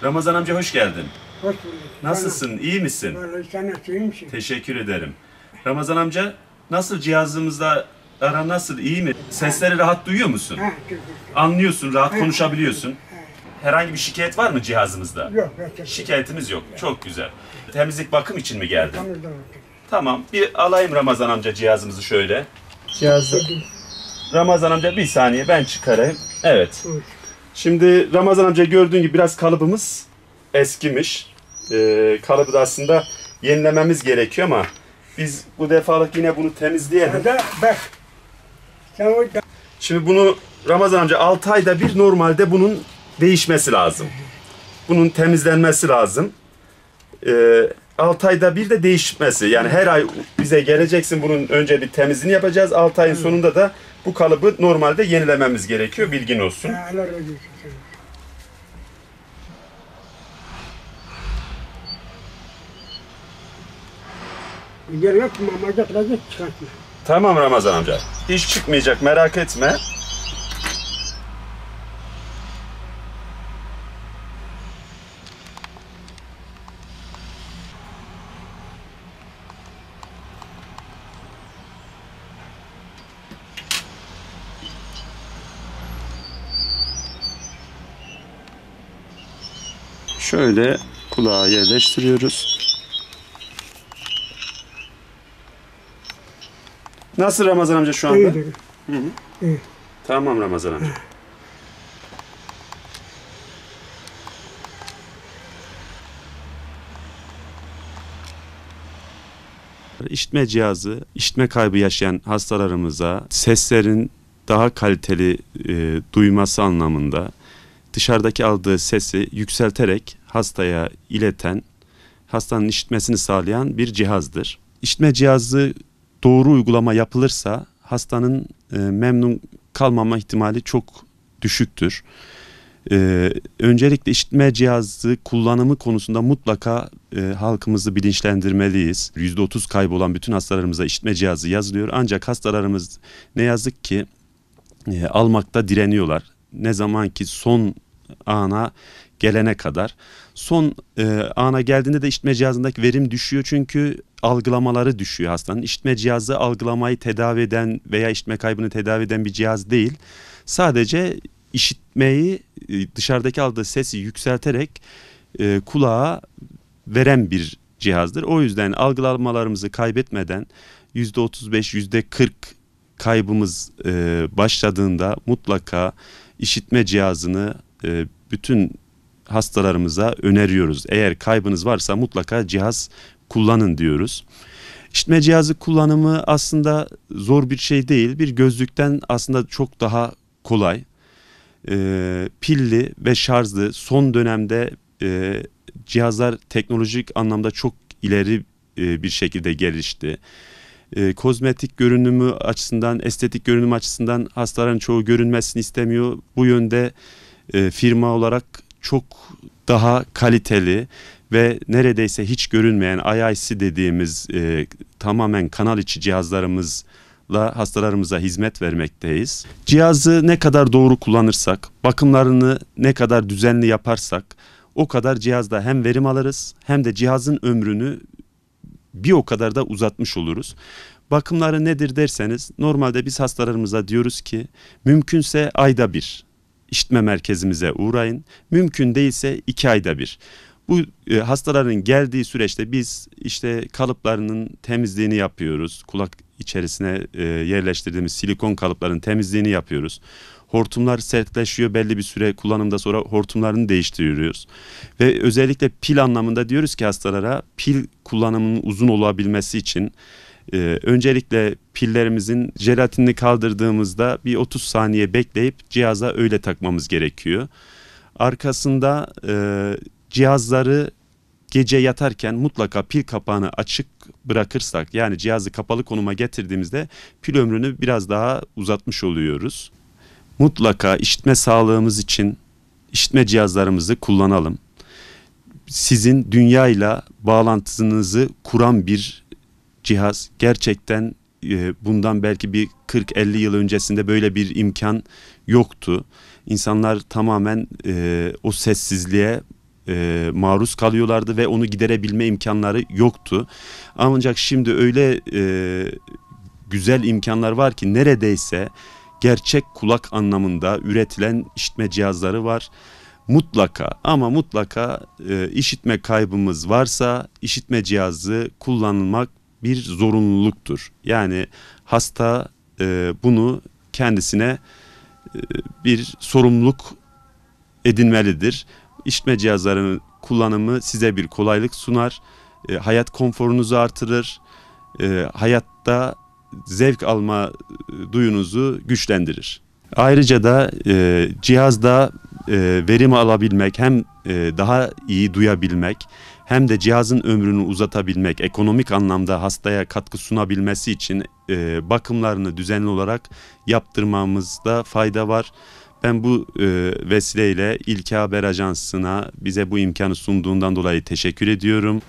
Ramazan amca hoş geldin. Hoş bulduk. Nasılsın? İyi misin? Vallahi sen nasıl, iyi misin? Teşekkür ederim. Ramazan amca nasıl cihazımızda aran nasıl? İyi mi? Sesleri rahat duyuyor musun? Ha, çok güzel. Anlıyorsun, rahat Evet. konuşabiliyorsun. Herhangi bir şikayet var mı cihazımızda? Yok, yok. Şikayetimiz yok. Çok güzel. Temizlik bakım için mi geldin? Tamam, tamam. Tamam. Bir alayım Ramazan amca cihazımızı şöyle. Cihazı. Dedim, Ramazan amca bir saniye ben çıkarayım. Evet. buyur. Şimdi Ramazan amca gördüğün gibi biraz kalıbımız eskimiş. Kalıbı da aslında yenilememiz gerekiyor ama biz bu defalık yine bunu temizleyelim. Hadi bak. Sen o da... Şimdi bunu Ramazan amca 6 ayda bir normalde bunun değişmesi lazım. Bunun temizlenmesi lazım. 6 ayda bir de değişmesi. Yani her ay bize geleceksin, bunun önce bir temizliğini yapacağız. 6 ayın sonunda da bu kalıbı normalde yenilememiz gerekiyor. Bilgin olsun. Allah razı olsun sana. Gel yok mu? Amacakla git çıkartma. Tamam Ramazan amca. Hiç çıkmayacak, merak etme. Şöyle kulağa yerleştiriyoruz. Nasıl Ramazan amca şu anda? İyidir. Tamam Ramazan amca. İşitme cihazı, işitme kaybı yaşayan hastalarımıza seslerin daha kaliteli duyması anlamında dışarıdaki aldığı sesi yükselterek hastaya ileten, hastanın işitmesini sağlayan bir cihazdır. İşitme cihazı doğru uygulama yapılırsa hastanın memnun kalmama ihtimali çok düşüktür. Öncelikle işitme cihazı kullanımı konusunda mutlaka halkımızı bilinçlendirmeliyiz. %30 kaybolan bütün hastalarımıza işitme cihazı yazılıyor. Ancak hastalarımız ne yazık ki almakta direniyorlar. Ne zaman ki son ana gelene kadar. Son ana geldiğinde de işitme cihazındaki verim düşüyor çünkü algılamaları düşüyor hastanın. İşitme cihazı algılamayı tedavi eden veya işitme kaybını tedavi eden bir cihaz değil. Sadece işitmeyi, dışarıdaki aldığı sesi yükselterek kulağa veren bir cihazdır. O yüzden algılamalarımızı kaybetmeden %35, %40 kaybımız başladığında mutlaka işitme cihazını bütün hastalarımıza öneriyoruz. Eğer kaybınız varsa mutlaka cihaz kullanın diyoruz. İşitme cihazı kullanımı aslında zor bir şey değil. Bir gözlükten aslında çok daha kolay. Pilli ve şarjlı son dönemde cihazlar teknolojik anlamda çok ileri bir şekilde gelişti. Kozmetik görünümü açısından, estetik görünüm açısından hastaların çoğu görünmesini istemiyor. Bu yönde firma olarak çok daha kaliteli ve neredeyse hiç görünmeyen IIC dediğimiz tamamen kanal içi cihazlarımızla hastalarımıza hizmet vermekteyiz. Cihazı ne kadar doğru kullanırsak, bakımlarını ne kadar düzenli yaparsak o kadar cihazda hem verim alırız hem de cihazın ömrünü bir o kadar da uzatmış oluruz. Bakımları nedir derseniz normalde biz hastalarımıza diyoruz ki mümkünse ayda bir işitme merkezimize uğrayın. Mümkün değilse 2 ayda bir. Bu hastaların geldiği süreçte biz işte kalıplarının temizliğini yapıyoruz. Kulak içerisine yerleştirdiğimiz silikon kalıpların temizliğini yapıyoruz. Hortumlar sertleşiyor, belli bir süre kullanımda sonra hortumlarını değiştiriyoruz. Ve özellikle pil anlamında diyoruz ki hastalara pil kullanımının uzun olabilmesi için öncelikle pillerimizin jelatinini kaldırdığımızda bir 30 saniye bekleyip cihaza öyle takmamız gerekiyor. Arkasında cihazları gece yatarken mutlaka pil kapağını açık bırakırsak, yani cihazı kapalı konuma getirdiğimizde pil ömrünü biraz daha uzatmış oluyoruz. Mutlaka işitme sağlığımız için işitme cihazlarımızı kullanalım. Sizin dünyayla bağlantınızı kuran bir cihaz. Gerçekten bundan belki bir 40-50 yıl öncesinde böyle bir imkan yoktu. İnsanlar tamamen o sessizliğe maruz kalıyorlardı ve onu giderebilme imkanları yoktu. Ancak şimdi öyle güzel imkanlar var ki neredeyse gerçek kulak anlamında üretilen işitme cihazları var. Mutlaka ama mutlaka işitme kaybımız varsa işitme cihazı kullanılmak bir zorunluluktur. Yani hasta bunu kendisine bir sorumluluk edinmelidir. İşitme cihazlarının kullanımı size bir kolaylık sunar, hayat konforunuzu artırır, hayatta zevk alma duyunuzu güçlendirir. Ayrıca da cihazda verim alabilmek, hem daha iyi duyabilmek hem de cihazın ömrünü uzatabilmek, ekonomik anlamda hastaya katkı sunabilmesi için bakımlarını düzenli olarak yaptırmamızda fayda var. Ben bu vesileyle İlke Haber Ajansı'na bize bu imkanı sunduğundan dolayı teşekkür ediyorum.